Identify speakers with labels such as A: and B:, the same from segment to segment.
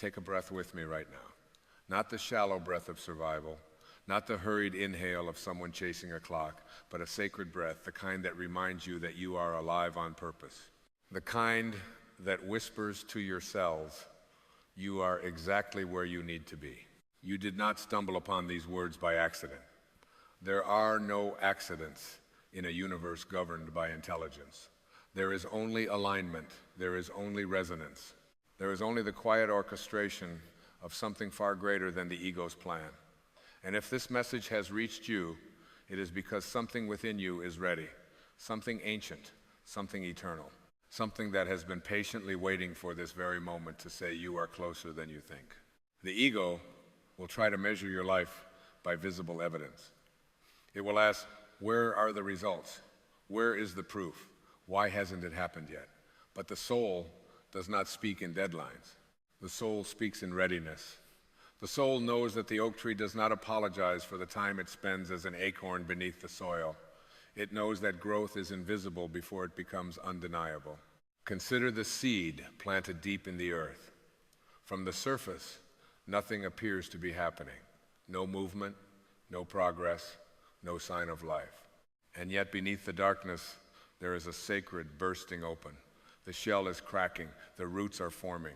A: Take a breath with me right now. Not the shallow breath of survival, not the hurried inhale of someone chasing a clock, but a sacred breath, the kind that reminds you that you are alive on purpose. The kind that whispers to your cells, you are exactly where you need to be. You did not stumble upon these words by accident. There are no accidents in a universe governed by intelligence. There is only alignment. There is only resonance. There is only the quiet orchestration of something far greater than the ego's plan. And if this message has reached you, it is because something within you is ready, something ancient, something eternal, something that has been patiently waiting for this very moment to say you are closer than you think. The ego will try to measure your life by visible evidence. It will ask, where are the results? Where is the proof? Why hasn't it happened yet? But the soul does not speak in deadlines. The soul speaks in readiness. The soul knows that the oak tree does not apologize for the time it spends as an acorn beneath the soil. It knows that growth is invisible before it becomes undeniable. Consider the seed planted deep in the earth. From the surface, nothing appears to be happening. No movement, no progress, no sign of life. And yet beneath the darkness, there is a sacred bursting open. The shell is cracking, the roots are forming.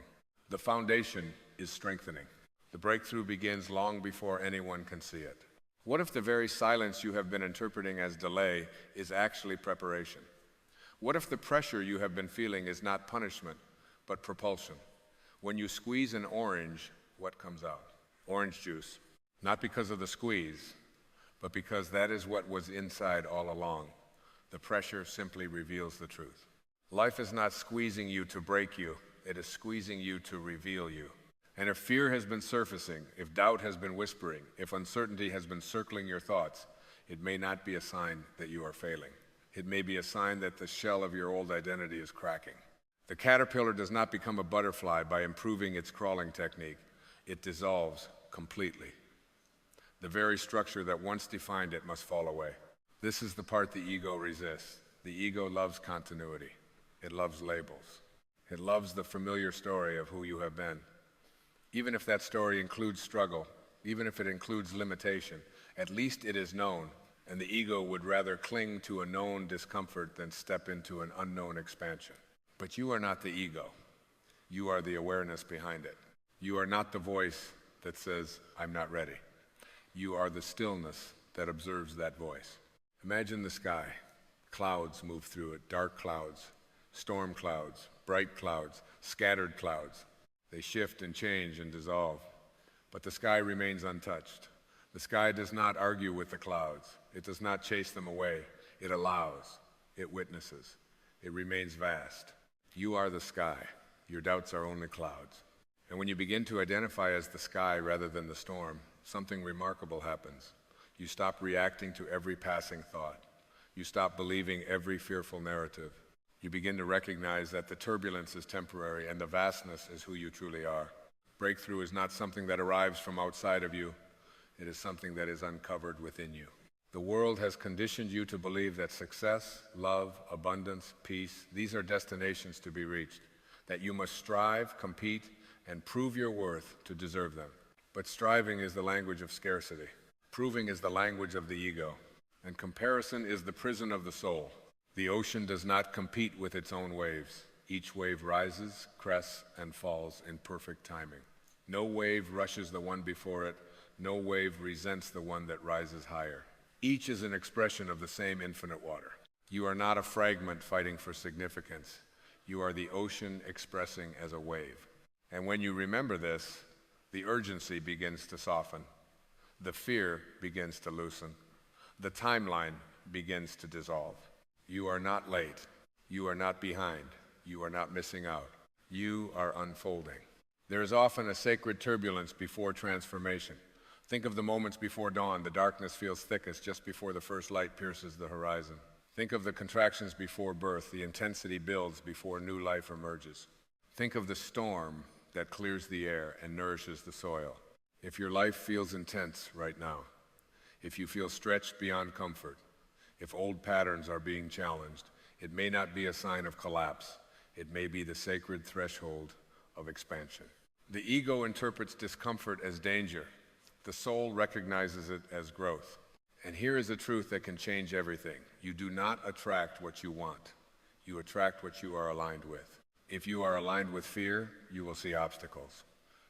A: The foundation is strengthening. The breakthrough begins long before anyone can see it. What if the very silence you have been interpreting as delay is actually preparation? What if the pressure you have been feeling is not punishment, but propulsion? When you squeeze an orange, what comes out? Orange juice. Not because of the squeeze, but because that is what was inside all along. The pressure simply reveals the truth. Life is not squeezing you to break you. It is squeezing you to reveal you. And if fear has been surfacing, if doubt has been whispering, if uncertainty has been circling your thoughts, it may not be a sign that you are failing. It may be a sign that the shell of your old identity is cracking. The caterpillar does not become a butterfly by improving its crawling technique. It dissolves completely. The very structure that once defined it must fall away. This is the part the ego resists. The ego loves continuity. It loves labels. It loves the familiar story of who you have been. Even if that story includes struggle, even if it includes limitation, at least it is known, and the ego would rather cling to a known discomfort than step into an unknown expansion. But you are not the ego. You are the awareness behind it. You are not the voice that says, I'm not ready. You are the stillness that observes that voice. Imagine the sky. Clouds move through it, dark clouds, storm clouds, bright clouds, scattered clouds. They shift and change and dissolve, but the sky remains untouched. The sky does not argue with the clouds. It does not chase them away. It allows. It witnesses. It remains vast. You are the sky. Your doubts are only clouds. And when you begin to identify as the sky rather than the storm, something remarkable happens. You stop reacting to every passing thought. You stop believing every fearful narrative. You begin to recognize that the turbulence is temporary and the vastness is who you truly are. Breakthrough is not something that arrives from outside of you. It is something that is uncovered within you. The world has conditioned you to believe that success, love, abundance, peace, these are destinations to be reached, that you must strive, compete, and prove your worth to deserve them. But striving is the language of scarcity. Proving is the language of the ego. And comparison is the prison of the soul. The ocean does not compete with its own waves. Each wave rises, crests, and falls in perfect timing. No wave rushes the one before it. No wave resents the one that rises higher. Each is an expression of the same infinite water. You are not a fragment fighting for significance. You are the ocean expressing as a wave. And when you remember this, the urgency begins to soften. The fear begins to loosen. The timeline begins to dissolve. You are not late. You are not behind. You are not missing out. You are unfolding. There is often a sacred turbulence before transformation. Think of the moments before dawn. The darkness feels thickest just before the first light pierces the horizon. Think of the contractions before birth. The intensity builds before new life emerges. Think of the storm that clears the air and nourishes the soil. If your life feels intense right now, if you feel stretched beyond comfort, if old patterns are being challenged, it may not be a sign of collapse. It may be the sacred threshold of expansion. The ego interprets discomfort as danger. The soul recognizes it as growth. And here is a truth that can change everything. You do not attract what you want. You attract what you are aligned with. If you are aligned with fear, you will see obstacles.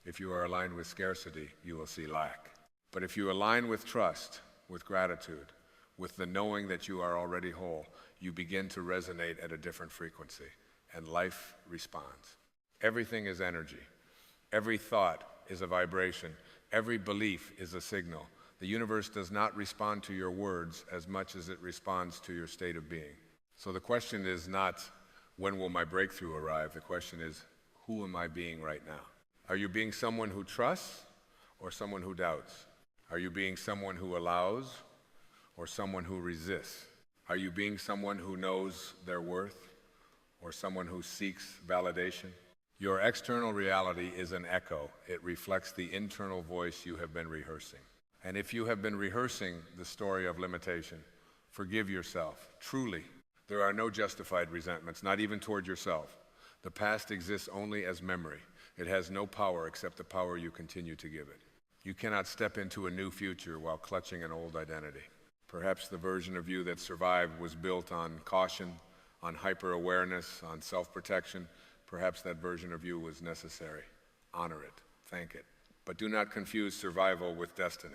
A: If you are aligned with scarcity, you will see lack. But if you align with trust, with gratitude, with the knowing that you are already whole, you begin to resonate at a different frequency, and life responds. Everything is energy. Every thought is a vibration. Every belief is a signal. The universe does not respond to your words as much as it responds to your state of being. So the question is not, when will my breakthrough arrive? The question is, who am I being right now? Are you being someone who trusts or someone who doubts? Are you being someone who allows or someone who resists? Are you being someone who knows their worth or someone who seeks validation? Your external reality is an echo. It reflects the internal voice you have been rehearsing. And if you have been rehearsing the story of limitation, forgive yourself, truly. There are no justified resentments, not even toward yourself. The past exists only as memory. It has no power except the power you continue to give it. You cannot step into a new future while clutching an old identity. Perhaps the version of you that survived was built on caution, on hyper-awareness, on self-protection. Perhaps that version of you was necessary. Honor it, thank it. But do not confuse survival with destiny.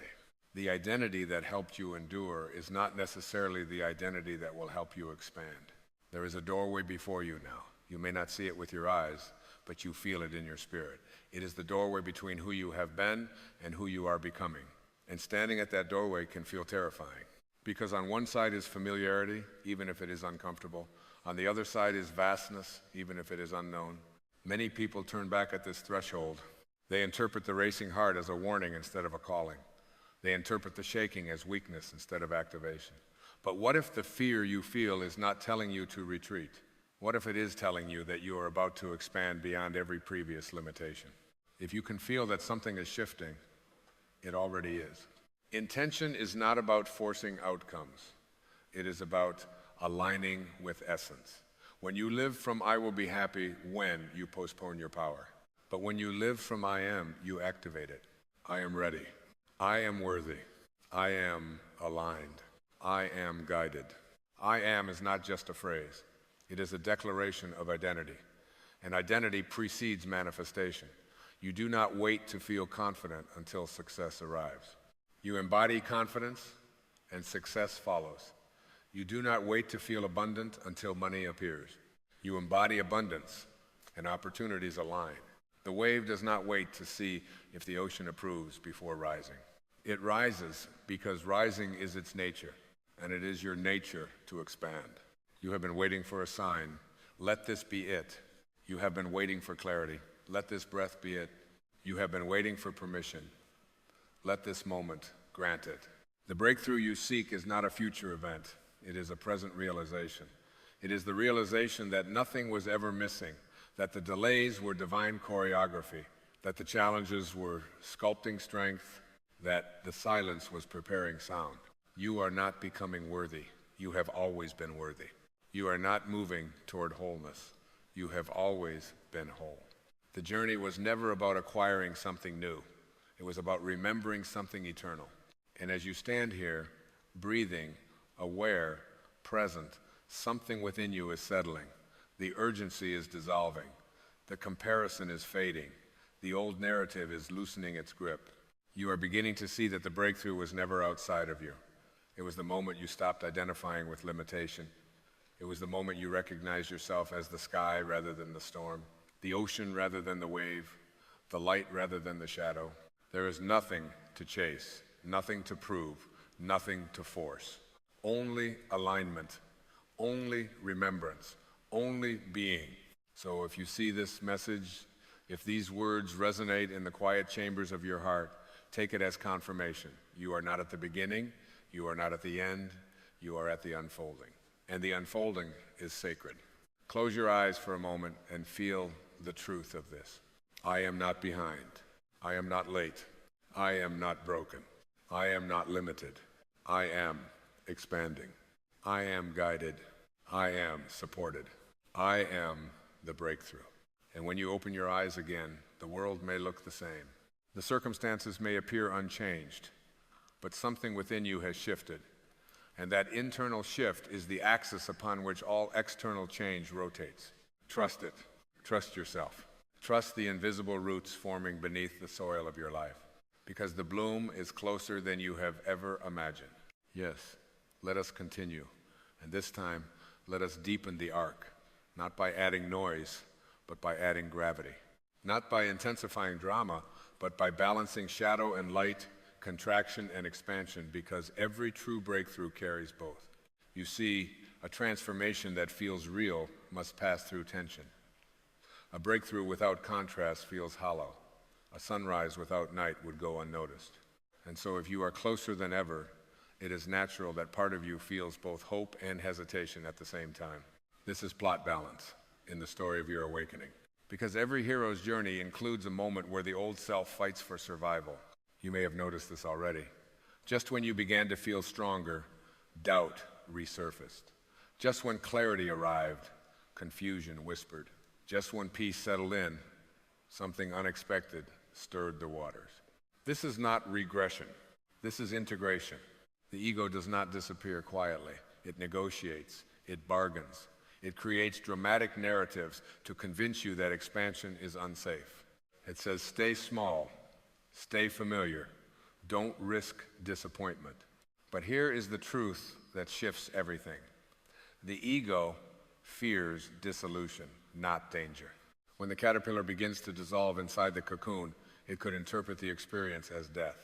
A: The identity that helped you endure is not necessarily the identity that will help you expand. There is a doorway before you now. You may not see it with your eyes, but you feel it in your spirit. It is the doorway between who you have been and who you are becoming. And standing at that doorway can feel terrifying, because on one side is familiarity, even if it is uncomfortable. On the other side is vastness, even if it is unknown. Many people turn back at this threshold. They interpret the racing heart as a warning instead of a calling. They interpret the shaking as weakness instead of activation. But what if the fear you feel is not telling you to retreat? What if it is telling you that you are about to expand beyond every previous limitation? If you can feel that something is shifting, it already is. Intention is not about forcing outcomes. It is about aligning with essence. When you live from I will be happy when, you postpone your power. But when you live from I am, you activate it. I am ready. I am worthy. I am aligned. I am guided. I am is not just a phrase. It is a declaration of identity. And identity precedes manifestation. You do not wait to feel confident until success arrives. You embody confidence, and success follows. You do not wait to feel abundant until money appears. You embody abundance, and opportunities align. The wave does not wait to see if the ocean approves before rising. It rises because rising is its nature, and it is your nature to expand. You have been waiting for a sign. Let this be it. You have been waiting for clarity. Let this breath be it. You have been waiting for permission. Let this moment grant it. The breakthrough you seek is not a future event. It is a present realization. It is the realization that nothing was ever missing, that the delays were divine choreography, that the challenges were sculpting strength, that the silence was preparing sound. You are not becoming worthy. You have always been worthy. You are not moving toward wholeness. You have always been whole. The journey was never about acquiring something new. It was about remembering something eternal. And as you stand here, breathing, aware, present, something within you is settling. The urgency is dissolving. The comparison is fading. The old narrative is loosening its grip. You are beginning to see that the breakthrough was never outside of you. It was the moment you stopped identifying with limitation. It was the moment you recognized yourself as the sky rather than the storm, the ocean rather than the wave, the light rather than the shadow. There is nothing to chase, nothing to prove, nothing to force. Only alignment, only remembrance, only being. So if you see this message, if these words resonate in the quiet chambers of your heart, take it as confirmation. You are not at the beginning, you are not at the end, you are at the unfolding. And the unfolding is sacred. Close your eyes for a moment and feel the truth of this. I am not behind. I am not late. I am not broken. I am not limited. I am expanding. I am guided. I am supported. I am the breakthrough. And when you open your eyes again, The world may look the same. The circumstances may appear unchanged, but something within you has shifted. And that internal shift is the axis upon which all external change rotates. Trust it. Trust yourself. Trust the invisible roots forming beneath the soil of your life, because the bloom is closer than you have ever imagined. Yes, let us continue. And this time, let us deepen the arc, not by adding noise, but by adding gravity. Not by intensifying drama, but by balancing shadow and light, contraction and expansion, because every true breakthrough carries both. You see, a transformation that feels real must pass through tension. A breakthrough without contrast feels hollow. A sunrise without night would go unnoticed. And so if you are closer than ever, it is natural that part of you feels both hope and hesitation at the same time. This is plot balance in the story of your awakening. Because every hero's journey includes a moment where the old self fights for survival. You may have noticed this already. Just when you began to feel stronger, doubt resurfaced. Just when clarity arrived, confusion whispered. Just when peace settled in, something unexpected stirred the waters. This is not regression. This is integration. The ego does not disappear quietly. It negotiates. It bargains. It creates dramatic narratives to convince you that expansion is unsafe. It says, stay small, stay familiar, don't risk disappointment. But here is the truth that shifts everything. The ego fears dissolution, not danger. When the caterpillar begins to dissolve inside the cocoon, it could interpret the experience as death.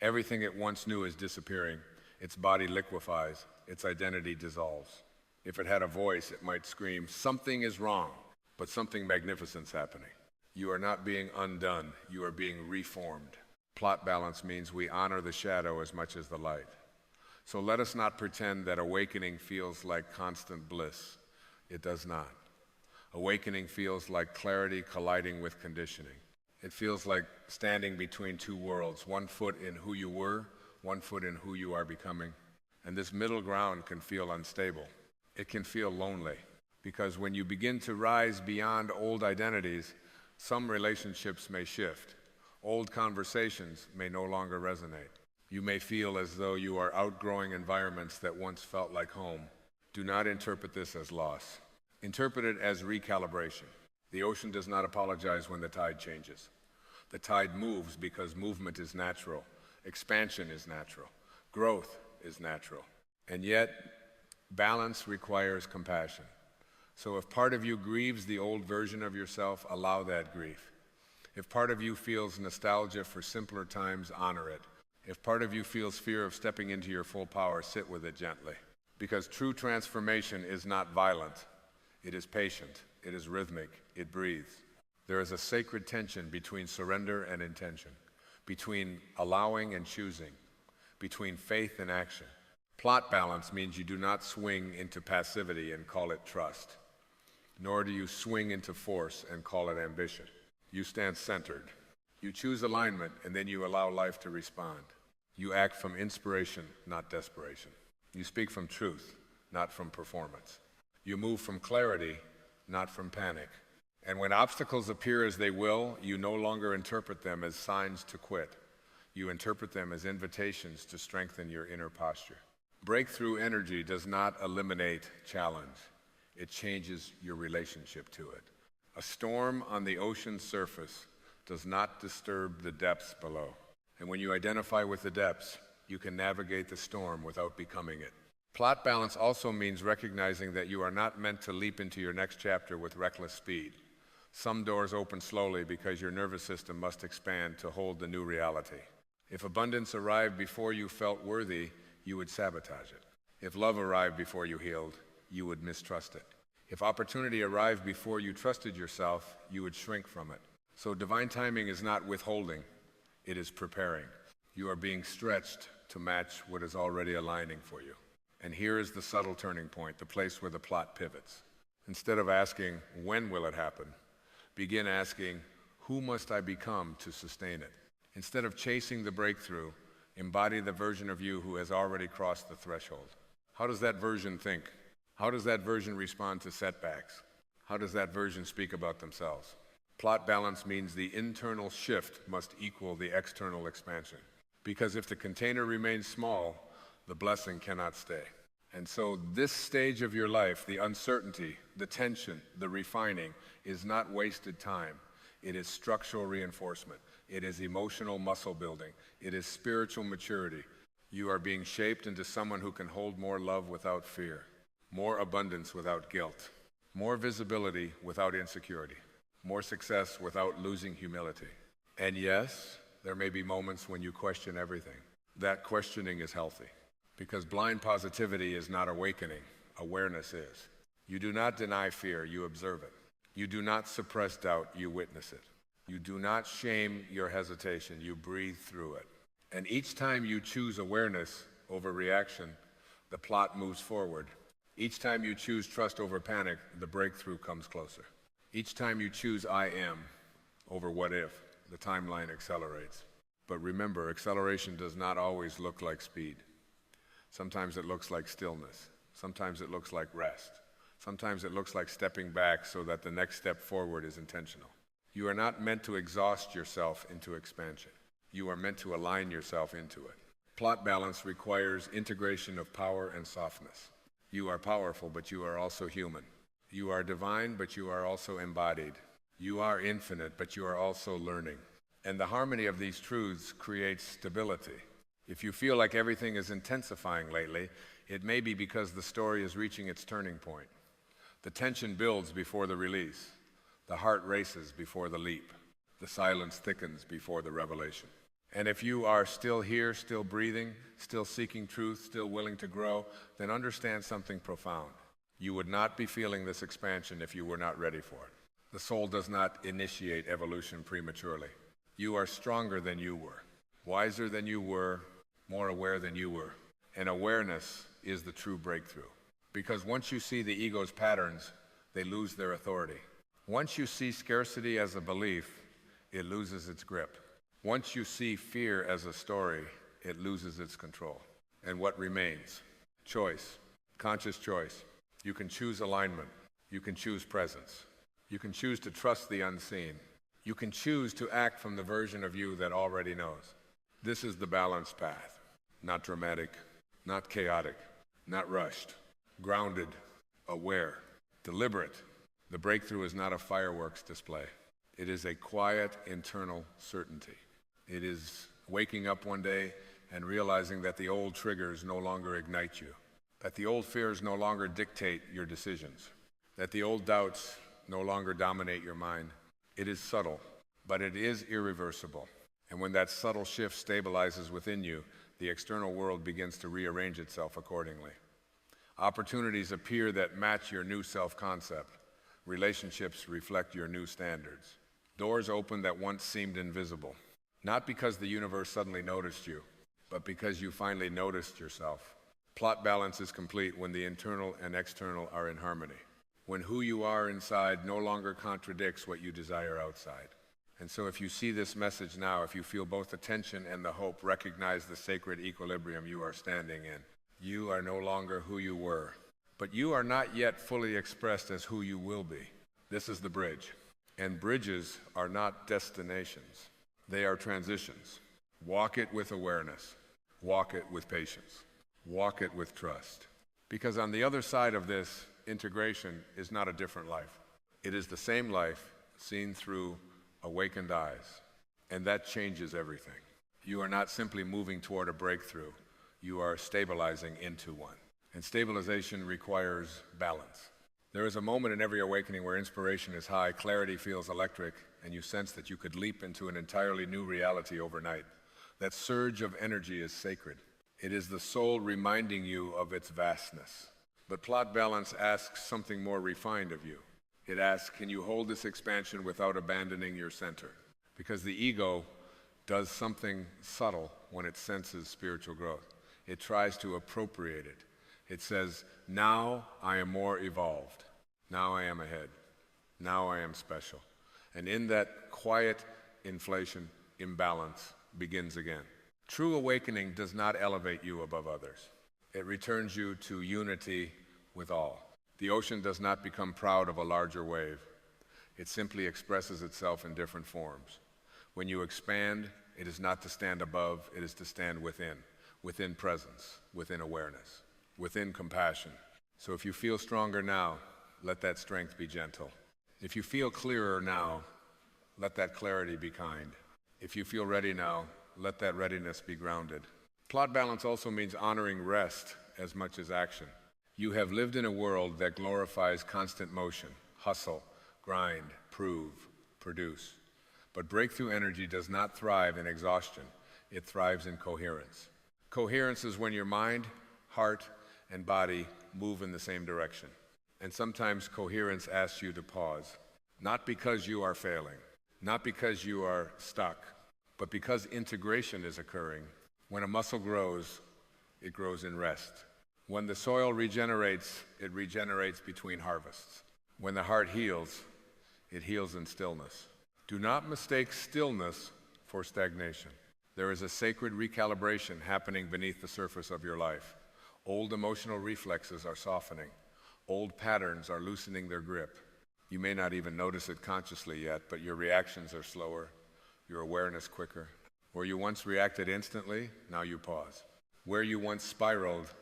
A: Everything it once knew is disappearing. Its body liquefies. Its identity dissolves. If it had a voice, it might scream, something is wrong, but something magnificent's happening. You are not being undone. You are being reformed. Plot balance means we honor the shadow as much as the light. So let us not pretend that awakening feels like constant bliss. It does not. Awakening feels like clarity colliding with conditioning. It feels like standing between two worlds, one foot in who you were, one foot in who you are becoming. And this middle ground can feel unstable. It can feel lonely, because when you begin to rise beyond old identities, some relationships may shift. Old conversations may no longer resonate. You may feel as though you are outgrowing environments that once felt like home. Do not interpret this as loss. Interpret it as recalibration. The ocean does not apologize when the tide changes. The tide moves because movement is natural. Expansion is natural. Growth is natural. And yet, balance requires compassion. So if part of you grieves the old version of yourself, allow that grief. If part of you feels nostalgia for simpler times, honor it. If part of you feels fear of stepping into your full power, sit with it gently. Because true transformation is not violent. It is patient. It is rhythmic. It breathes. There is a sacred tension between surrender and intention, between allowing and choosing, between faith and action. Plot balance means you do not swing into passivity and call it trust, nor do you swing into force and call it ambition. You stand centered. You choose alignment, and then you allow life to respond. You act from inspiration, not desperation. You speak from truth, not from performance. You move from clarity, not from panic. And when obstacles appear as they will, you no longer interpret them as signs to quit. You interpret them as invitations to strengthen your inner posture. Breakthrough energy does not eliminate challenge. It changes your relationship to it. A storm on the ocean's surface does not disturb the depths below. And when you identify with the depths, you can navigate the storm without becoming it. Plot balance also means recognizing that you are not meant to leap into your next chapter with reckless speed. Some doors open slowly because your nervous system must expand to hold the new reality. If abundance arrived before you felt worthy, you would sabotage it. If love arrived before you healed, you would mistrust it. If opportunity arrived before you trusted yourself, you would shrink from it. So divine timing is not withholding, it is preparing. You are being stretched to match what is already aligning for you. And here is the subtle turning point, the place where the plot pivots. Instead of asking, when will it happen? Begin asking, who must I become to sustain it? Instead of chasing the breakthrough, embody the version of you who has already crossed the threshold. How does that version think? How does that version respond to setbacks? How does that version speak about themselves? Plot balance means the internal shift must equal the external expansion. Because if the container remains small, the blessing cannot stay. And so this stage of your life, the uncertainty, the tension, the refining, is not wasted time. It is structural reinforcement. It is emotional muscle building. It is spiritual maturity. You are being shaped into someone who can hold more love without fear, more abundance without guilt, more visibility without insecurity, more success without losing humility. And yes, there may be moments when you question everything. That questioning is healthy, because blind positivity is not awakening. Awareness is. You do not deny fear, you observe it. You do not suppress doubt, you witness it. You do not shame your hesitation, you breathe through it. And each time you choose awareness over reaction, the plot moves forward. Each time you choose trust over panic, the breakthrough comes closer. Each time you choose I am over what if, the timeline accelerates. But remember, acceleration does not always look like speed. Sometimes it looks like stillness. Sometimes it looks like rest. Sometimes it looks like stepping back so that the next step forward is intentional. You are not meant to exhaust yourself into expansion. You are meant to align yourself into it. Plot balance requires integration of power and softness. You are powerful, but you are also human. You are divine, but you are also embodied. You are infinite, but you are also learning. And the harmony of these truths creates stability. If you feel like everything is intensifying lately, it may be because the story is reaching its turning point. The tension builds before the release. The heart races before the leap. The silence thickens before the revelation. And if you are still here, still breathing, still seeking truth, still willing to grow, then understand something profound. You would not be feeling this expansion if you were not ready for it. The soul does not initiate evolution prematurely. You are stronger than you were, wiser than you were, more aware than you were. And awareness is the true breakthrough. Because once you see the ego's patterns, they lose their authority. Once you see scarcity as a belief, it loses its grip. Once you see fear as a story, it loses its control. And what remains? Choice, conscious choice. You can choose alignment. You can choose presence. You can choose to trust the unseen. You can choose to act from the version of you that already knows. This is the balanced path. Not dramatic, not chaotic, not rushed. Grounded, aware, deliberate. The breakthrough is not a fireworks display. It is a quiet internal certainty. It is waking up one day and realizing that the old triggers no longer ignite you, that the old fears no longer dictate your decisions, that the old doubts no longer dominate your mind. It is subtle, but it is irreversible. And when that subtle shift stabilizes within you, the external world begins to rearrange itself accordingly. Opportunities appear that match your new self-concept. Relationships reflect your new standards. Doors open that once seemed invisible. Not because the universe suddenly noticed you, but because you finally noticed yourself. Plot balance is complete when the internal and external are in harmony. When who you are inside no longer contradicts what you desire outside. And so if you see this message now, if you feel both the tension and the hope, recognize the sacred equilibrium you are standing in. You are no longer who you were, but you are not yet fully expressed as who you will be. This is the bridge. And bridges are not destinations. They are transitions. Walk it with awareness. Walk it with patience. Walk it with trust. Because on the other side of this, integration is not a different life. It is the same life seen through awakened eyes. And that changes everything. You are not simply moving toward a breakthrough. You are stabilizing into one. And stabilization requires balance. There is a moment in every awakening where inspiration is high, clarity feels electric, and you sense that you could leap into an entirely new reality overnight. That surge of energy is sacred. It is the soul reminding you of its vastness. But plot balance asks something more refined of you. It asks, can you hold this expansion without abandoning your center? Because the ego does something subtle when it senses spiritual growth. It tries to appropriate it. It says, now I am more evolved. Now I am ahead. Now I am special. And in that quiet inflation, imbalance begins again. True awakening does not elevate you above others. It returns you to unity with all. The ocean does not become proud of a larger wave. It simply expresses itself in different forms. When you expand, it is not to stand above, it is to stand within presence, within awareness, within compassion. So if you feel stronger now, let that strength be gentle. If you feel clearer now, let that clarity be kind. If you feel ready now, let that readiness be grounded. Plot balance also means honoring rest as much as action. You have lived in a world that glorifies constant motion, hustle, grind, prove, produce. But breakthrough energy does not thrive in exhaustion. It thrives in coherence. Coherence is when your mind, heart, and body move in the same direction. And sometimes coherence asks you to pause, not because you are failing, not because you are stuck, but because integration is occurring. When a muscle grows, it grows in rest. When the soil regenerates, it regenerates between harvests. When the heart heals, it heals in stillness. Do not mistake stillness for stagnation. There is a sacred recalibration happening beneath the surface of your life. Old emotional reflexes are softening. Old patterns are loosening their grip. You may not even notice it consciously yet, but your reactions are slower, your awareness quicker. Where you once reacted instantly, now you pause. Where you once spiraled,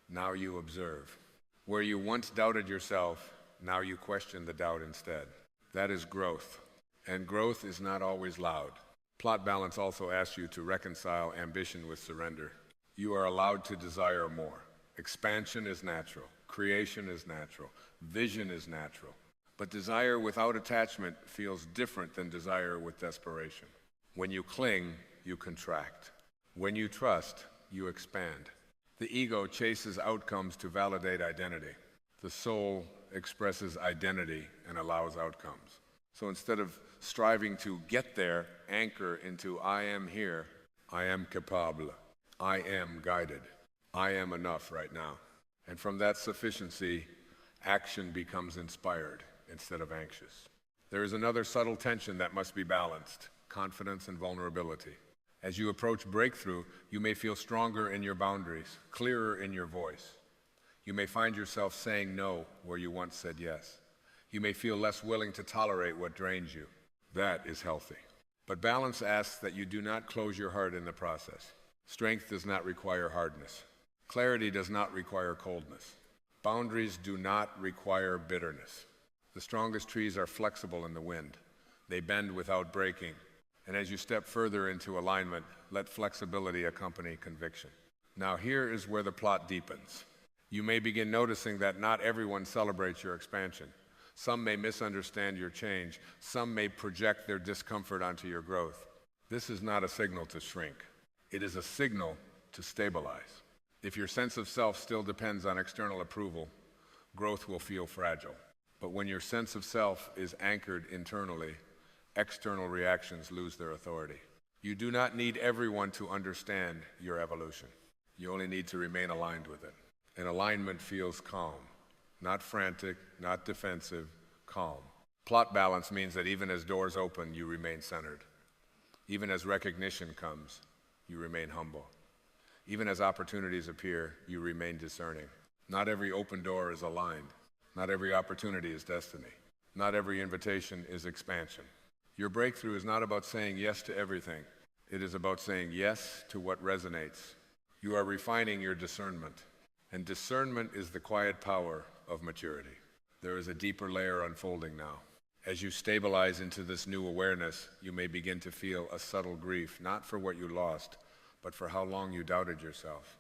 A: now you observe. Where you once doubted yourself, now you question the doubt instead. That is growth. And growth is not always loud. Plot balance also asks you to reconcile ambition with surrender. You are allowed to desire more. Expansion is natural. Creation is natural. Vision is natural. But desire without attachment feels different than desire with desperation. When you cling, you contract. When you trust, you expand. The ego chases outcomes to validate identity. The soul expresses identity and allows outcomes. So instead of striving to get there, anchor into I am here, I am capable, I am guided, I am enough right now. And from that sufficiency, action becomes inspired instead of anxious. There is another subtle tension that must be balanced: confidence and vulnerability. As you approach breakthrough, you may feel stronger in your boundaries, clearer in your voice. You may find yourself saying no where you once said yes. You may feel less willing to tolerate what drains you. That is healthy. But balance asks that you do not close your heart in the process. Strength does not require hardness. Clarity does not require coldness. Boundaries do not require bitterness. The strongest trees are flexible in the wind. They bend without breaking. And as you step further into alignment, let flexibility accompany conviction. Now here is where the plot deepens. You may begin noticing that not everyone celebrates your expansion. Some may misunderstand your change. Some may project their discomfort onto your growth. This is not a signal to shrink. It is a signal to stabilize. If your sense of self still depends on external approval, growth will feel fragile. But when your sense of self is anchored internally, external reactions lose their authority. You do not need everyone to understand your evolution. You only need to remain aligned with it. And alignment feels calm. Not frantic, not defensive, calm. Plot balance means that even as doors open, you remain centered. Even as recognition comes, you remain humble. Even as opportunities appear, you remain discerning. Not every open door is aligned. Not every opportunity is destiny. Not every invitation is expansion. Your breakthrough is not about saying yes to everything. It is about saying yes to what resonates. You are refining your discernment. And discernment is the quiet power of maturity. There is a deeper layer unfolding now. As you stabilize into this new awareness, you may begin to feel a subtle grief, not for what you lost, but for how long you doubted yourself,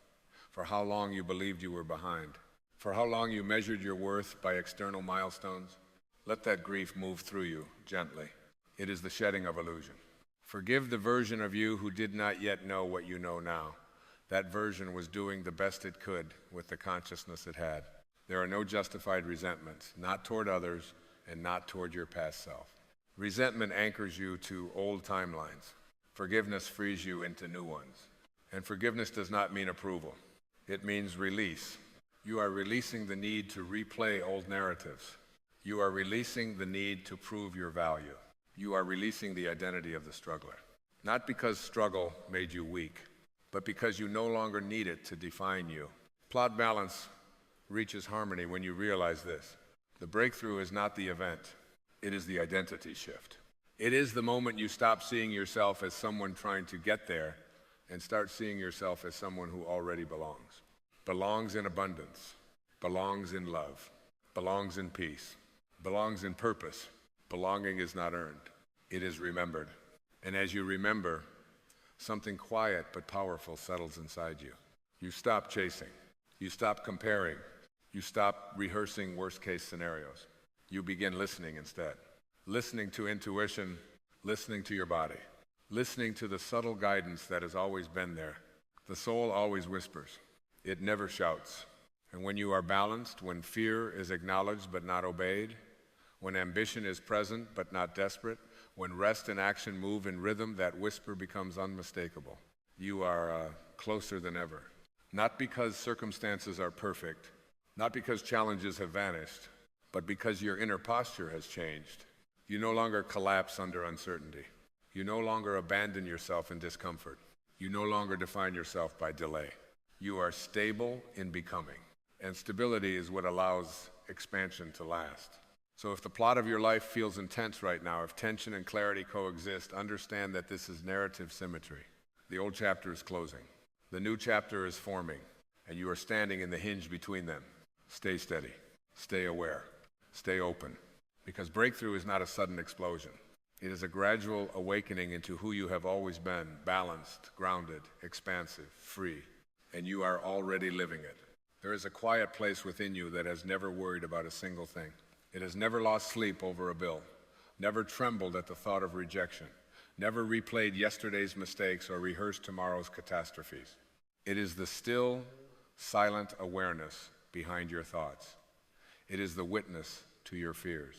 A: for how long you believed you were behind, for how long you measured your worth by external milestones. Let that grief move through you gently. It is the shedding of illusion. Forgive the version of you who did not yet know what you know now. That version was doing the best it could with the consciousness it had. There are no justified resentments, not toward others and not toward your past self. Resentment anchors you to old timelines. Forgiveness frees you into new ones. And forgiveness does not mean approval. It means release. You are releasing the need to replay old narratives. You are releasing the need to prove your value. You are releasing the identity of the struggler. Not because struggle made you weak, but because you no longer need it to define you. Plot balance reaches harmony when you realize this. The breakthrough is not the event. It is the identity shift. It is the moment you stop seeing yourself as someone trying to get there and start seeing yourself as someone who already belongs. Belongs in abundance, belongs in love, belongs in peace, belongs in purpose. Belonging is not earned, it is remembered. And as you remember, something quiet but powerful settles inside you. You stop chasing, you stop comparing, you stop rehearsing worst-case scenarios. You begin listening instead. Listening to intuition, listening to your body, listening to the subtle guidance that has always been there. The soul always whispers. It never shouts. And when you are balanced, when fear is acknowledged but not obeyed, when ambition is present but not desperate, when rest and action move in rhythm, that whisper becomes unmistakable. You are closer than ever. Not because circumstances are perfect, not because challenges have vanished, but because your inner posture has changed. You no longer collapse under uncertainty. You no longer abandon yourself in discomfort. You no longer define yourself by delay. You are stable in becoming, and stability is what allows expansion to last. So if the plot of your life feels intense right now, if tension and clarity coexist, understand that this is narrative symmetry. The old chapter is closing. The new chapter is forming, and you are standing in the hinge between them. Stay steady. Stay aware. Stay open. Because breakthrough is not a sudden explosion. It is a gradual awakening into who you have always been, balanced, grounded, expansive, free. And you are already living it. There is a quiet place within you that has never worried about a single thing. It has never lost sleep over a bill, never trembled at the thought of rejection, never replayed yesterday's mistakes or rehearsed tomorrow's catastrophes. It is the still, silent awareness behind your thoughts. It is the witness to your fears.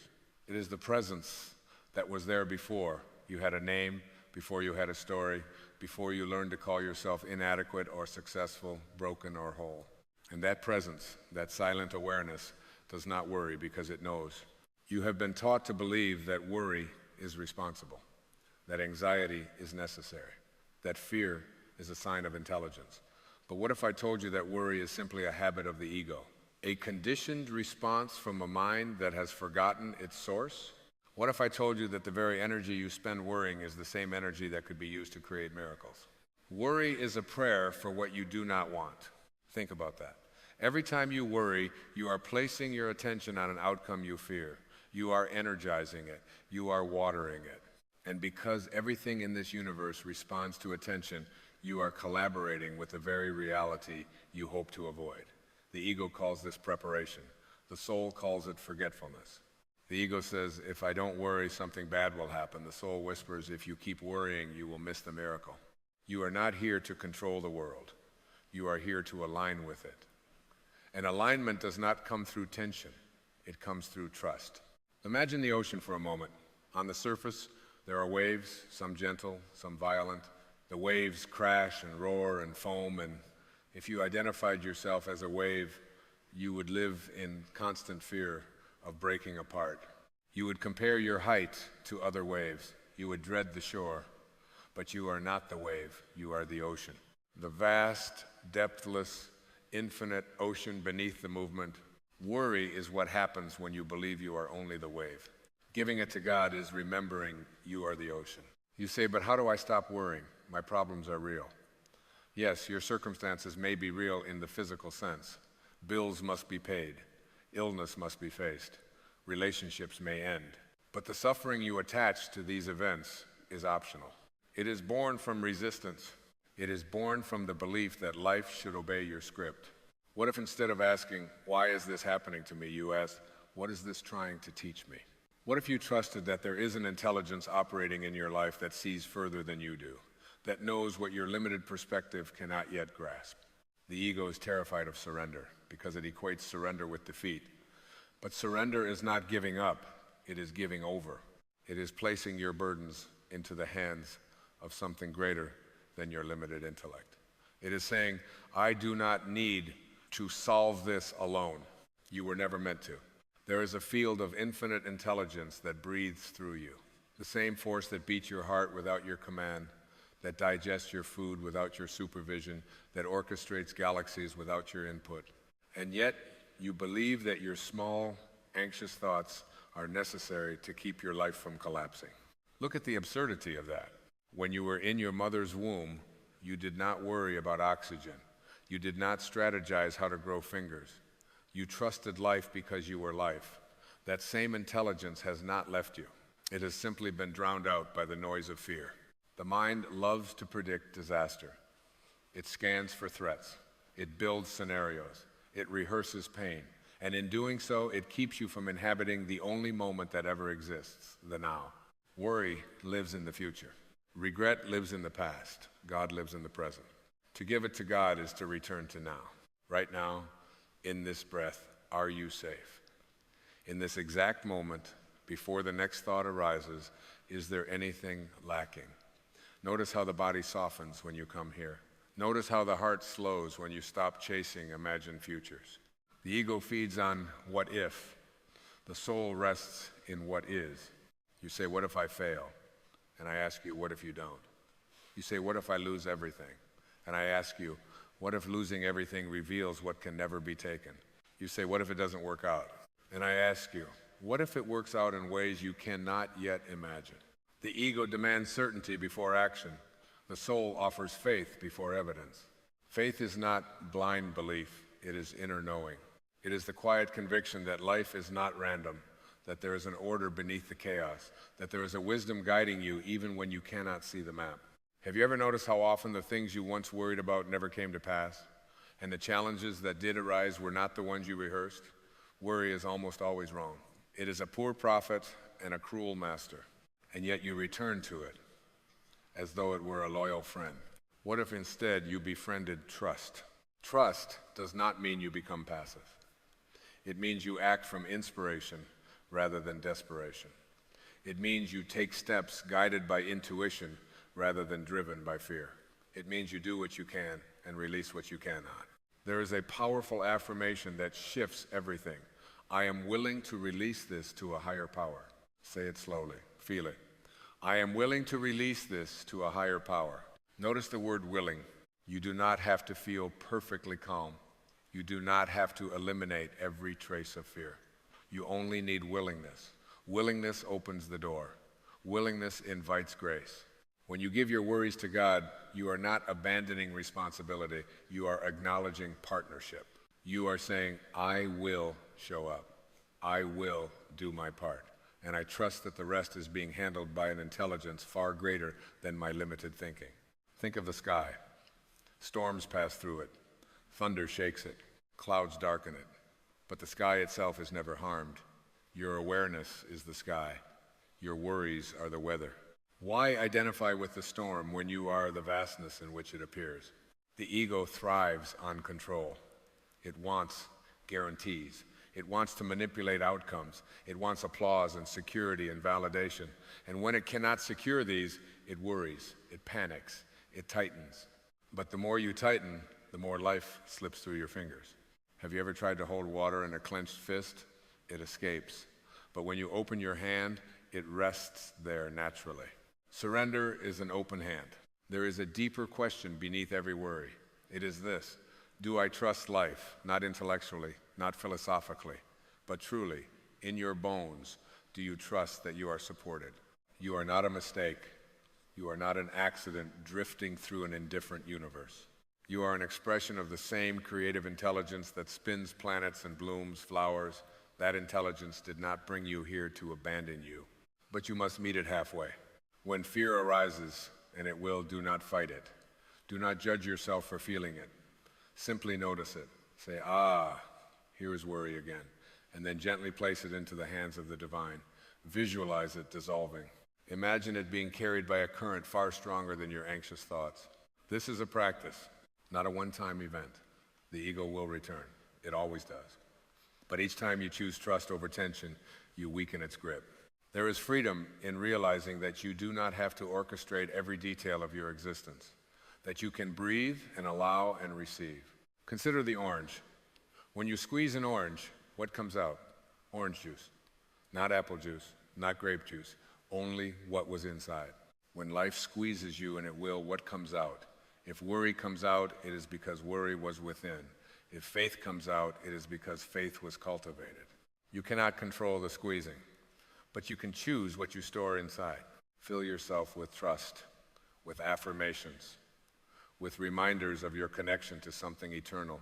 A: It is the presence that was there before you had a name, before you had a story, before you learned to call yourself inadequate or successful, broken or whole. And that presence, that silent awareness, does not worry because it knows. You have been taught to believe that worry is responsible, that anxiety is necessary, that fear is a sign of intelligence. But what if I told you that worry is simply a habit of the ego, a conditioned response from a mind that has forgotten its source? What if I told you that the very energy you spend worrying is the same energy that could be used to create miracles? Worry is a prayer for what you do not want. Think about that. Every time you worry, you are placing your attention on an outcome you fear. You are energizing it. You are watering it. And because everything in this universe responds to attention, you are collaborating with the very reality you hope to avoid. The ego calls this preparation. The soul calls it forgetfulness. The ego says, if I don't worry, something bad will happen. The soul whispers, if you keep worrying, you will miss the miracle. You are not here to control the world. You are here to align with it. And alignment does not come through tension. It comes through trust. Imagine the ocean for a moment. On the surface, there are waves, some gentle, some violent. The waves crash and roar and foam, and if you identified yourself as a wave, you would live in constant fear of breaking apart. You would compare your height to other waves. You would dread the shore. But you are not the wave. You are the ocean. The vast, depthless, infinite ocean beneath the movement. Worry is what happens when you believe you are only the wave. Giving it to God is remembering you are the ocean. You say, but how do I stop worrying? My problems are real. Yes, your circumstances may be real in the physical sense. Bills must be paid. Illness must be faced. Relationships may end. But the suffering you attach to these events is optional. It is born from resistance. It is born from the belief that life should obey your script. What if instead of asking, why is this happening to me, you asked, what is this trying to teach me? What if you trusted that there is an intelligence operating in your life that sees further than you do, that knows what your limited perspective cannot yet grasp? The ego is terrified of surrender because it equates surrender with defeat. But surrender is not giving up, it is giving over. It is placing your burdens into the hands of something greater than your limited intellect. It is saying, I do not need to solve this alone. You were never meant to. There is a field of infinite intelligence that breathes through you. The same force that beats your heart without your command, that digests your food without your supervision, that orchestrates galaxies without your input. And yet, you believe that your small, anxious thoughts are necessary to keep your life from collapsing. Look at the absurdity of that. When you were in your mother's womb, you did not worry about oxygen. You did not strategize how to grow fingers. You trusted life because you were life. That same intelligence has not left you. It has simply been drowned out by the noise of fear. The mind loves to predict disaster. It scans for threats. It builds scenarios. It rehearses pain. And in doing so, it keeps you from inhabiting the only moment that ever exists, the now. Worry lives in the future. Regret lives in the past. God lives in the present. To give it to God is to return to now. Right now, in this breath, are you safe? In this exact moment, before the next thought arises, is there anything lacking? Notice how the body softens when you come here. Notice how the heart slows when you stop chasing imagined futures. The ego feeds on what if. The soul rests in what is. You say, what if I fail? And I ask you, what if you don't? You say, what if I lose everything? And I ask you, what if losing everything reveals what can never be taken? You say, what if it doesn't work out? And I ask you, what if it works out in ways you cannot yet imagine? The ego demands certainty before action. The soul offers faith before evidence. Faith is not blind belief, it is inner knowing. It is the quiet conviction that life is not random, that there is an order beneath the chaos, that there is a wisdom guiding you even when you cannot see the map. Have you ever noticed how often the things you once worried about never came to pass? And the challenges that did arise were not the ones you rehearsed? Worry is almost always wrong. It is a poor prophet and a cruel master, and yet you return to it as though it were a loyal friend. What if instead you befriended trust? Trust does not mean you become passive. It means you act from inspiration rather than desperation. It means you take steps guided by intuition rather than driven by fear. It means you do what you can and release what you cannot. There is a powerful affirmation that shifts everything. I am willing to release this to a higher power. Say it slowly. Feel it. I am willing to release this to a higher power. Notice the word willing. You do not have to feel perfectly calm. You do not have to eliminate every trace of fear. You only need willingness. Willingness opens the door. Willingness invites grace. When you give your worries to God, you are not abandoning responsibility. You are acknowledging partnership. You are saying, I will show up. I will do my part. And I trust that the rest is being handled by an intelligence far greater than my limited thinking. Think of the sky. Storms pass through it. Thunder shakes it. Clouds darken it. But the sky itself is never harmed. Your awareness is the sky. Your worries are the weather. Why identify with the storm when you are the vastness in which it appears? The ego thrives on control. It wants guarantees. It wants to manipulate outcomes. It wants applause and security and validation. And when it cannot secure these, it worries, it panics, it tightens. But the more you tighten, the more life slips through your fingers. Have you ever tried to hold water in a clenched fist? It escapes. But when you open your hand, it rests there naturally. Surrender is an open hand. There is a deeper question beneath every worry. It is this: do I trust life, not intellectually, not philosophically, but truly, in your bones, do you trust that you are supported? You are not a mistake. You are not an accident drifting through an indifferent universe. You are an expression of the same creative intelligence that spins planets and blooms flowers. That intelligence did not bring you here to abandon you, but you must meet it halfway. When fear arises, and it will, do not fight it. Do not judge yourself for feeling it. Simply notice it. Say, here is worry again. And then gently place it into the hands of the divine. Visualize it dissolving. Imagine it being carried by a current far stronger than your anxious thoughts. This is a practice, not a one-time event. The ego will return. It always does. But each time you choose trust over tension, you weaken its grip. There is freedom in realizing that you do not have to orchestrate every detail of your existence, that you can breathe and allow and receive. Consider the orange. When you squeeze an orange, what comes out? Orange juice. Not apple juice, not grape juice, only what was inside. When life squeezes you, and it will, what comes out? If worry comes out, it is because worry was within. If faith comes out, it is because faith was cultivated. You cannot control the squeezing. but you can choose what you store inside. Fill yourself with trust, with affirmations, with reminders of your connection to something eternal.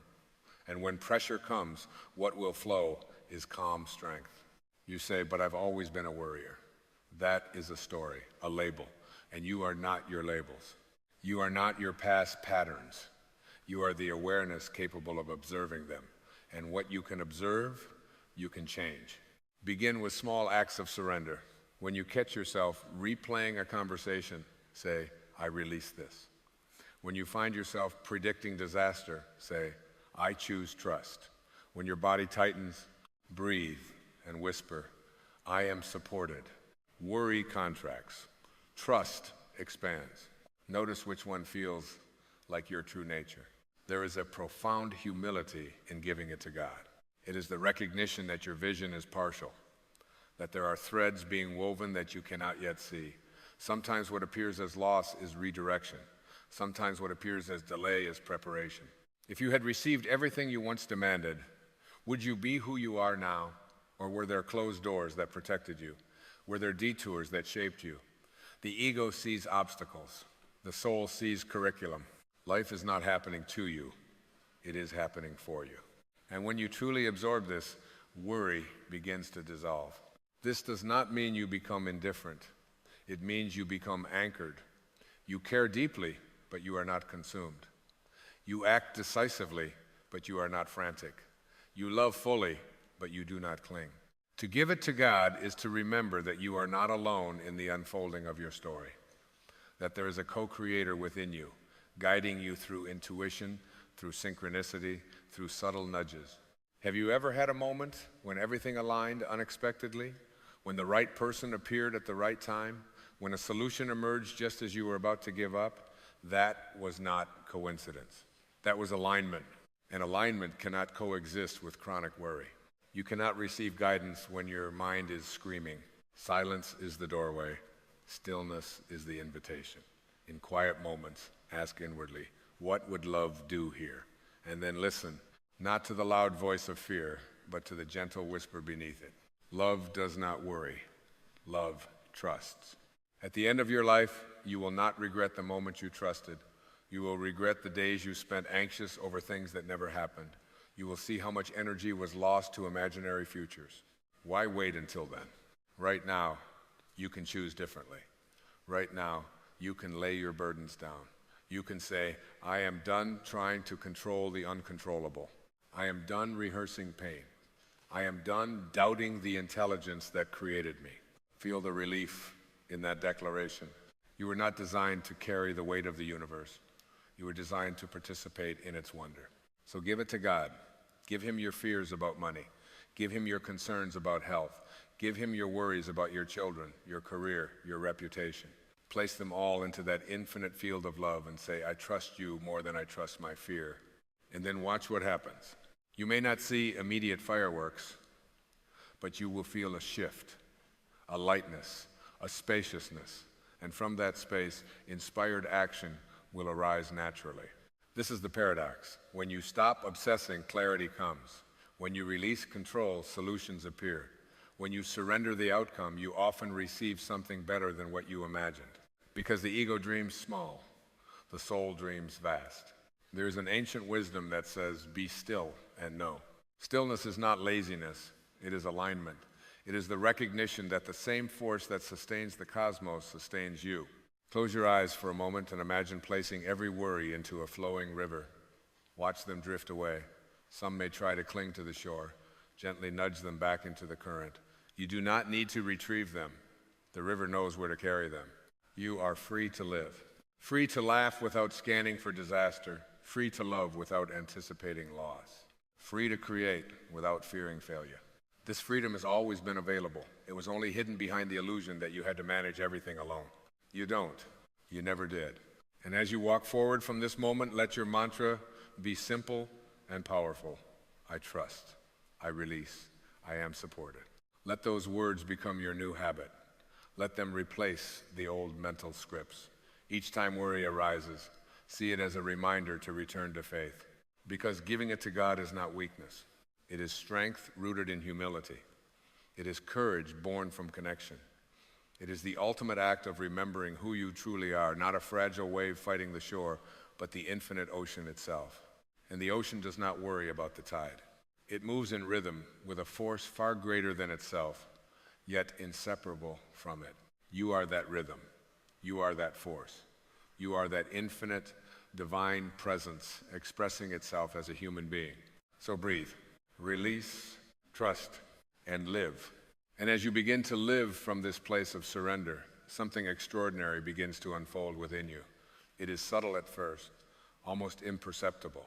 A: And when pressure comes, what will flow is calm strength. You say, but I've always been a worrier. That is a story, a label, and you are not your labels. You are not your past patterns. You are the awareness capable of observing them. And what you can observe, you can change. Begin with small acts of surrender. When you catch yourself replaying a conversation, say, I release this. When you find yourself predicting disaster, say, I choose trust. When your body tightens, breathe and whisper, I am supported. Worry contracts. Trust expands. Notice which one feels like your true nature. There is a profound humility in giving it to God. It is the recognition that your vision is partial, that there are threads being woven that you cannot yet see. Sometimes what appears as loss is redirection. Sometimes what appears as delay is preparation. If you had received everything you once demanded, would you be who you are now? Or were there closed doors that protected you? Were there detours that shaped you? The ego sees obstacles. The soul sees curriculum. Life is not happening to you. It is happening for you. And when you truly absorb this, worry begins to dissolve. This does not mean you become indifferent. It means you become anchored. You care deeply, but you are not consumed. You act decisively, but you are not frantic. You love fully, but you do not cling. To give it to God is to remember that you are not alone in the unfolding of your story, that there is a co-creator within you, guiding you through intuition, through synchronicity, through subtle nudges. Have you ever had a moment when everything aligned unexpectedly, when the right person appeared at the right time, when a solution emerged just as you were about to give up? That was not coincidence. That was alignment. And alignment cannot coexist with chronic worry. You cannot receive guidance when your mind is screaming. Silence is the doorway. Stillness is the invitation. In quiet moments, ask inwardly, what would love do here? And then listen, not to the loud voice of fear, but to the gentle whisper beneath it. Love does not worry. Love trusts. At the end of your life, you will not regret the moment you trusted. You will regret the days you spent anxious over things that never happened. You will see how much energy was lost to imaginary futures. Why wait until then? Right now, you can choose differently. Right now, you can lay your burdens down. You can say, I am done trying to control the uncontrollable. I am done rehearsing pain. I am done doubting the intelligence that created me. Feel the relief in that declaration. You were not designed to carry the weight of the universe. You were designed to participate in its wonder. So give it to God. Give him your fears about money. Give him your concerns about health. Give him your worries about your children, your career, your reputation. Place them all into that infinite field of love and say, I trust you more than I trust my fear. And then watch what happens. You may not see immediate fireworks, but you will feel a shift, a lightness, a spaciousness. And from that space, inspired action will arise naturally. This is the paradox. When you stop obsessing, clarity comes. When you release control, solutions appear. When you surrender the outcome, you often receive something better than what you imagined. Because the ego dreams small, the soul dreams vast. There's an ancient wisdom that says, be still and know. Stillness is not laziness, it is alignment. It is the recognition that the same force that sustains the cosmos sustains you. Close your eyes for a moment and imagine placing every worry into a flowing river. Watch them drift away. Some may try to cling to the shore. Gently nudge them back into the current. You do not need to retrieve them. The river knows where to carry them. You are free to live. Free to laugh without scanning for disaster. Free to love without anticipating loss. Free to create without fearing failure. This freedom has always been available. It was only hidden behind the illusion that you had to manage everything alone. You don't. You never did. And as you walk forward from this moment, let your mantra be simple and powerful. I trust. I release. I am supported. Let those words become your new habit. Let them replace the old mental scripts. Each time worry arises, see it as a reminder to return to faith. Because giving it to God is not weakness. It is strength rooted in humility. It is courage born from connection. It is the ultimate act of remembering who you truly are, not a fragile wave fighting the shore, but the infinite ocean itself. And the ocean does not worry about the tide. It moves in rhythm with a force far greater than itself, yet inseparable from it. You are that rhythm. You are that force. You are that infinite, divine presence expressing itself as a human being. So breathe, release, trust, and live. And as you begin to live from this place of surrender, something extraordinary begins to unfold within you. It is subtle at first, almost imperceptible,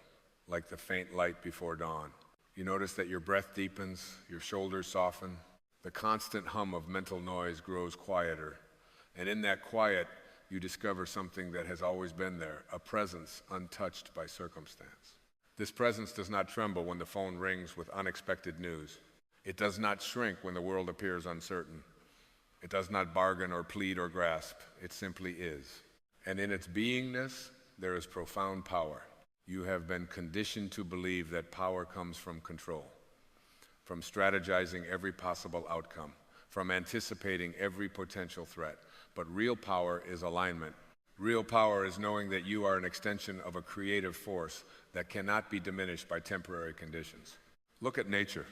A: like the faint light before dawn. You notice that your breath deepens, your shoulders soften, the constant hum of mental noise grows quieter, and in that quiet, you discover something that has always been there, a presence untouched by circumstance. This presence does not tremble when the phone rings with unexpected news. It does not shrink when the world appears uncertain. It does not bargain or plead or grasp. It simply is. And in its beingness, there is profound power. You have been conditioned to believe that power comes from control, from strategizing every possible outcome, from anticipating every potential threat. But real power is alignment. Real power is knowing that you are an extension of a creative force that cannot be diminished by temporary conditions. Look at nature.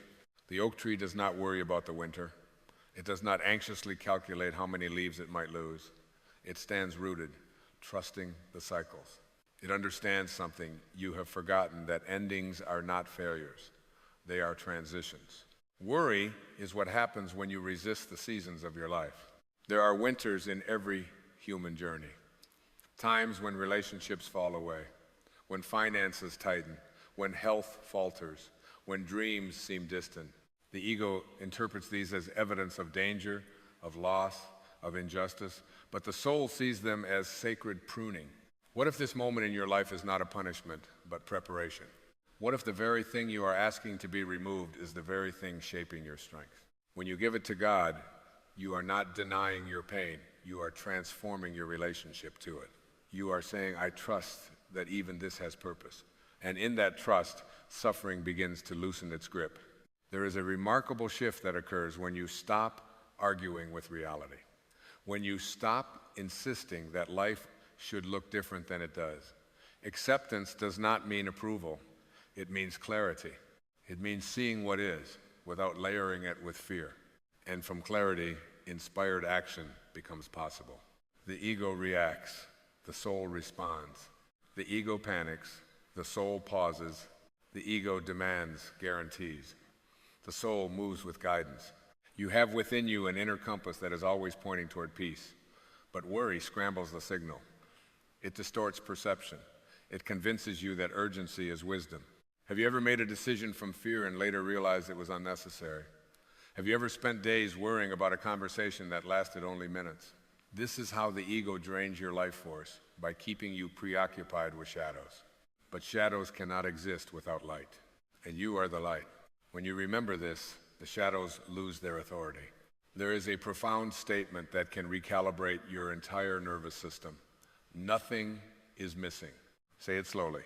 A: The oak tree does not worry about the winter. It does not anxiously calculate how many leaves it might lose. It stands rooted, trusting the cycles. It understands something you have forgotten, that endings are not failures. They are transitions. Worry is what happens when you resist the seasons of your life. There are winters in every human journey. Times when relationships fall away, when finances tighten, when health falters, when dreams seem distant. The ego interprets these as evidence of danger, of loss, of injustice, but the soul sees them as sacred pruning. What if this moment in your life is not a punishment, but preparation? What if the very thing you are asking to be removed is the very thing shaping your strength? When you give it to God, you are not denying your pain. You are transforming your relationship to it. You are saying, I trust that even this has purpose. And in that trust, suffering begins to loosen its grip. There is a remarkable shift that occurs when you stop arguing with reality. When you stop insisting that life should look different than it does. Acceptance does not mean approval. It means clarity. It means seeing what is without layering it with fear. And from clarity, inspired action becomes possible. The ego reacts. The soul responds. The ego panics. The soul pauses. The ego demands guarantees. The soul moves with guidance. You have within you an inner compass that is always pointing toward peace. But worry scrambles the signal. It distorts perception. It convinces you that urgency is wisdom. Have you ever made a decision from fear and later realized it was unnecessary? Have you ever spent days worrying about a conversation that lasted only minutes? This is how the ego drains your life force, by keeping you preoccupied with shadows. But shadows cannot exist without light, and you are the light. When you remember this, the shadows lose their authority. There is a profound statement that can recalibrate your entire nervous system. Nothing is missing. Say it slowly.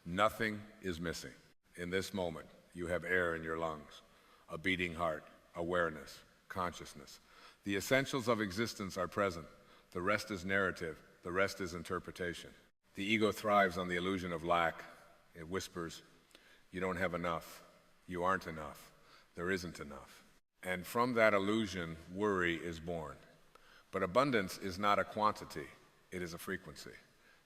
A: Nothing is missing. In this moment, you have air in your lungs, a beating heart, awareness, consciousness. The essentials of existence are present. The rest is narrative. The rest is interpretation. The ego thrives on the illusion of lack. It whispers, you don't have enough. You aren't enough. There isn't enough. And from that illusion, worry is born. But abundance is not a quantity. It is a frequency.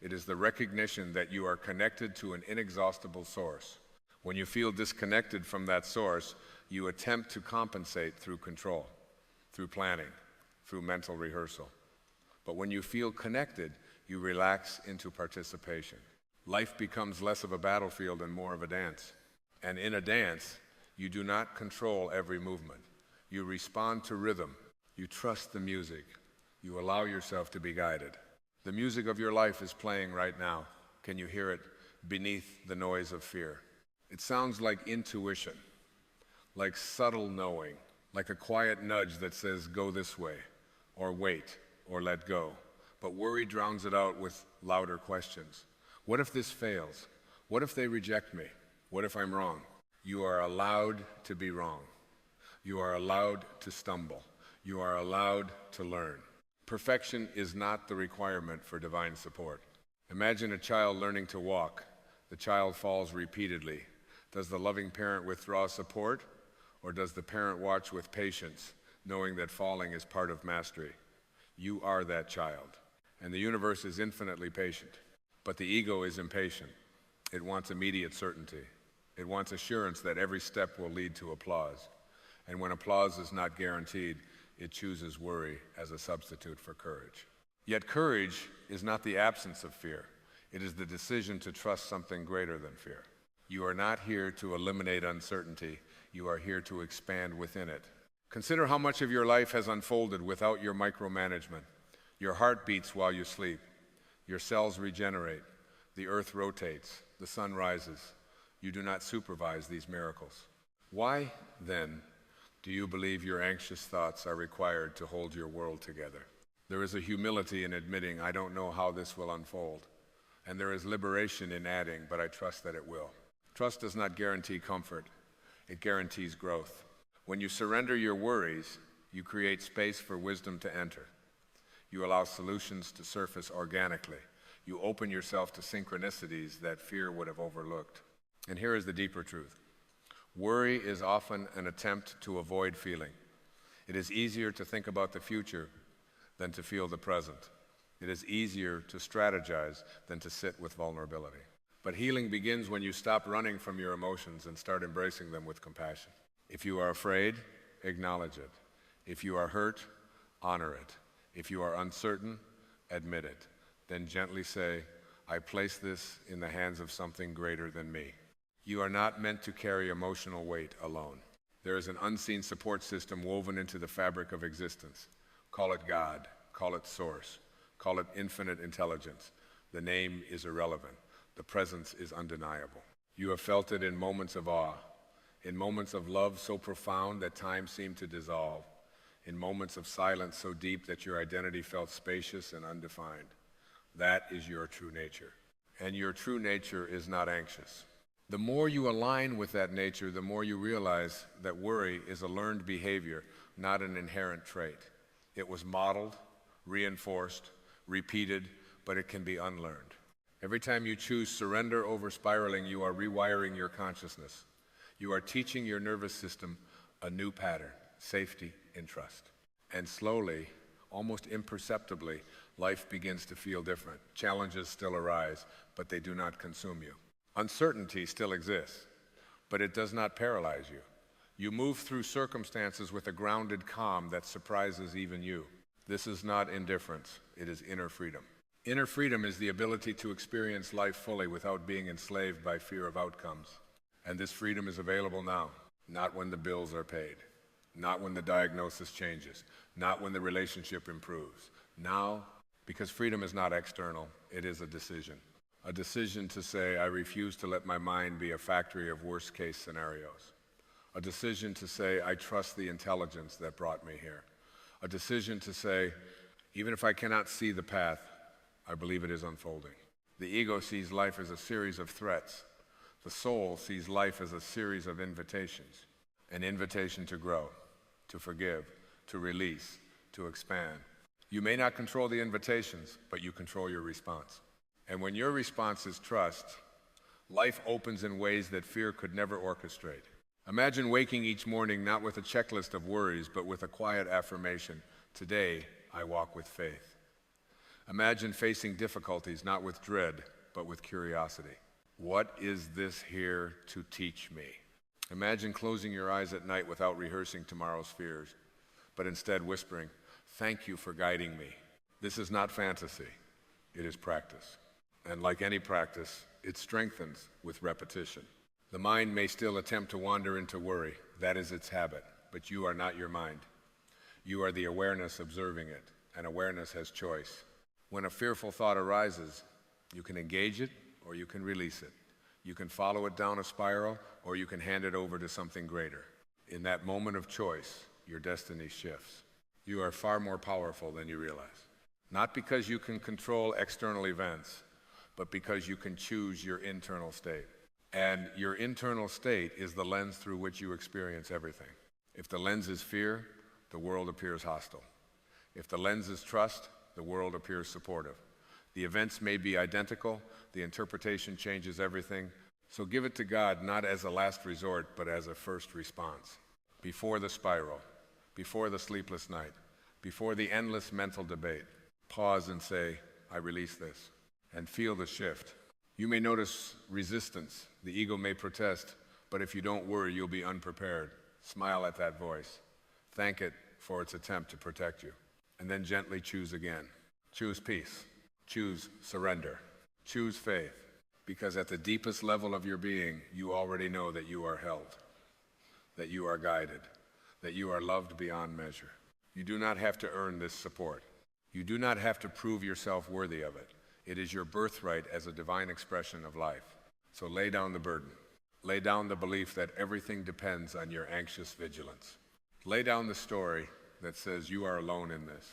A: It is the recognition that you are connected to an inexhaustible source. When you feel disconnected from that source, you attempt to compensate through control, through planning, through mental rehearsal. But when you feel connected, you relax into participation. Life becomes less of a battlefield and more of a dance. And in a dance, you do not control every movement. You respond to rhythm. You trust the music. You allow yourself to be guided. The music of your life is playing right now. Can you hear it beneath the noise of fear? It sounds like intuition, like subtle knowing, like a quiet nudge that says, go this way, or wait, or let go. But worry drowns it out with louder questions. What if this fails? What if they reject me? What if I'm wrong? You are allowed to be wrong. You are allowed to stumble. You are allowed to learn. Perfection is not the requirement for divine support. Imagine a child learning to walk. The child falls repeatedly. Does the loving parent withdraw support, or does the parent watch with patience, knowing that falling is part of mastery? You are that child, and the universe is infinitely patient. But the ego is impatient. It wants immediate certainty. It wants assurance that every step will lead to applause. And when applause is not guaranteed, it chooses worry as a substitute for courage. Yet courage is not the absence of fear. It is the decision to trust something greater than fear. You are not here to eliminate uncertainty. You are here to expand within it. Consider how much of your life has unfolded without your micromanagement. Your heart beats while you sleep. Your cells regenerate. The earth rotates. The sun rises. You do not supervise these miracles. Why, then, do you believe your anxious thoughts are required to hold your world together? There is a humility in admitting, I don't know how this will unfold. And there is liberation in adding, but I trust that it will. Trust does not guarantee comfort. It guarantees growth. When you surrender your worries, you create space for wisdom to enter. You allow solutions to surface organically. You open yourself to synchronicities that fear would have overlooked. And here is the deeper truth. Worry is often an attempt to avoid feeling. It is easier to think about the future than to feel the present. It is easier to strategize than to sit with vulnerability. But healing begins when you stop running from your emotions and start embracing them with compassion. If you are afraid, acknowledge it. If you are hurt, honor it. If you are uncertain, admit it. Then gently say, I place this in the hands of something greater than me. You are not meant to carry emotional weight alone. There is an unseen support system woven into the fabric of existence. Call it God, call it Source, call it infinite intelligence. The name is irrelevant. The presence is undeniable. You have felt it in moments of awe, in moments of love so profound that time seemed to dissolve, in moments of silence so deep that your identity felt spacious and undefined. That is your true nature. And your true nature is not anxious. The more you align with that nature, the more you realize that worry is a learned behavior, not an inherent trait. It was modeled, reinforced, repeated, but it can be unlearned. Every time you choose surrender over spiraling, you are rewiring your consciousness. You are teaching your nervous system a new pattern, safety and trust. And slowly, almost imperceptibly, life begins to feel different. Challenges still arise, but they do not consume you. Uncertainty still exists, but it does not paralyze you. You move through circumstances with a grounded calm that surprises even you. This is not indifference, it is inner freedom. Inner freedom is the ability to experience life fully without being enslaved by fear of outcomes. And this freedom is available now, not when the bills are paid, not when the diagnosis changes, not when the relationship improves. Now, because freedom is not external, it is a decision. A decision to say, I refuse to let my mind be a factory of worst-case scenarios. A decision to say, I trust the intelligence that brought me here. A decision to say, even if I cannot see the path, I believe it is unfolding. The ego sees life as a series of threats. The soul sees life as a series of invitations. An invitation to grow, to forgive, to release, to expand. You may not control the invitations, but you control your response. And when your response is trust, life opens in ways that fear could never orchestrate. Imagine waking each morning not with a checklist of worries, but with a quiet affirmation, today I walk with faith. Imagine facing difficulties not with dread, but with curiosity. What is this here to teach me? Imagine closing your eyes at night without rehearsing tomorrow's fears, but instead whispering, thank you for guiding me. This is not fantasy, it is practice. And like any practice, it strengthens with repetition. The mind may still attempt to wander into worry. That is its habit, but you are not your mind. You are the awareness observing it, and awareness has choice. When a fearful thought arises, you can engage it or you can release it. You can follow it down a spiral or you can hand it over to something greater. In that moment of choice, your destiny shifts. You are far more powerful than you realize. Not because you can control external events, but because you can choose your internal state. And your internal state is the lens through which you experience everything. If the lens is fear, the world appears hostile. If the lens is trust, the world appears supportive. The events may be identical, the interpretation changes everything, so give it to God not as a last resort, but as a first response. Before the spiral, before the sleepless night, before the endless mental debate, pause and say, I release this, and feel the shift. You may notice resistance, the ego may protest, but if you don't worry, you'll be unprepared. Smile at that voice. Thank it for its attempt to protect you. And then gently choose again. Choose peace. Choose surrender. Choose faith. Because at the deepest level of your being, you already know that you are held, that you are guided, that you are loved beyond measure. You do not have to earn this support. You do not have to prove yourself worthy of it. It is your birthright as a divine expression of life. So lay down the burden. Lay down the belief that everything depends on your anxious vigilance. Lay down the story that says you are alone in this,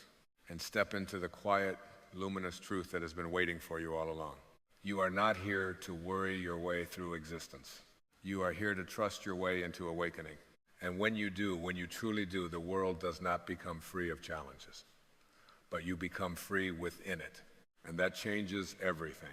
A: and step into the quiet, luminous truth that has been waiting for you all along. You are not here to worry your way through existence. You are here to trust your way into awakening. And when you do, when you truly do, the world does not become free of challenges, but you become free within it. And that changes everything.